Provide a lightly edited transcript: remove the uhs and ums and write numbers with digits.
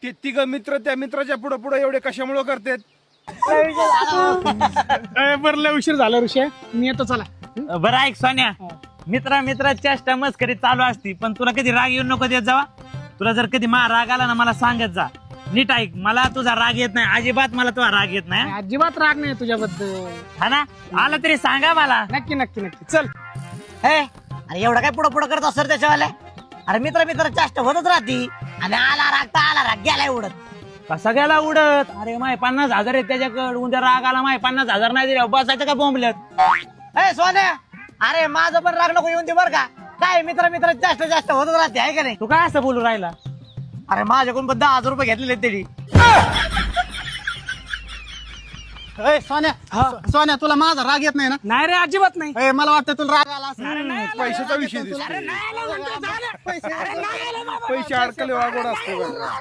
ते तिघ मित्र त्या मित्राच्या पुढे पुढे एवढे कशामुळे करतात? बरं लय उशीर झाला ऋषी, मी येतो चला. बरं ऐक सोन्या, मित्रा चेष्टा मस्करी चालू असती, पण तुला कधी राग येऊन नको देत जावा. तुला जर कधी मा राग आला ना मला सांगत जा. नीट ऐक, मला तुझा राग येत नाही, अजिबात मला तुझा राग येत नाही. अजिबात राग नाही तुझ्याबद्दल. हा ना, आला तरी सांगा मला. नक्की नक्की नक्की चल. अरे एवढं काय पुढं पुढं करत असत त्याच्यावाले? अरे मित्र चेष्टा होतच राहती, आणि आला राग गेलाय उडत. कसा गेला उडत? अरे माय 50,000 आहेत त्याच्याकडे, उद्या राग आला माय 50,000 नाही दिल्या बसायचं का बोंबलत? ए सोन्या, अरे माझं पण राग नको येऊन दे बर का. काय मित्र चेष्टा होतच राहते आहे का नाही? तू काय असं बोलू राहिला? अरे माझ्याकडून पण 10,000 रुपये घेतलेले त्यांनी. सोन्या तुला माझा राग येत नाही ना? नाही रे अजिबात नाही. मला वाटतं तुला राग आला असेल. पैशाचा विषय दिसतो. पैसे अडकले वागवड असते बघा.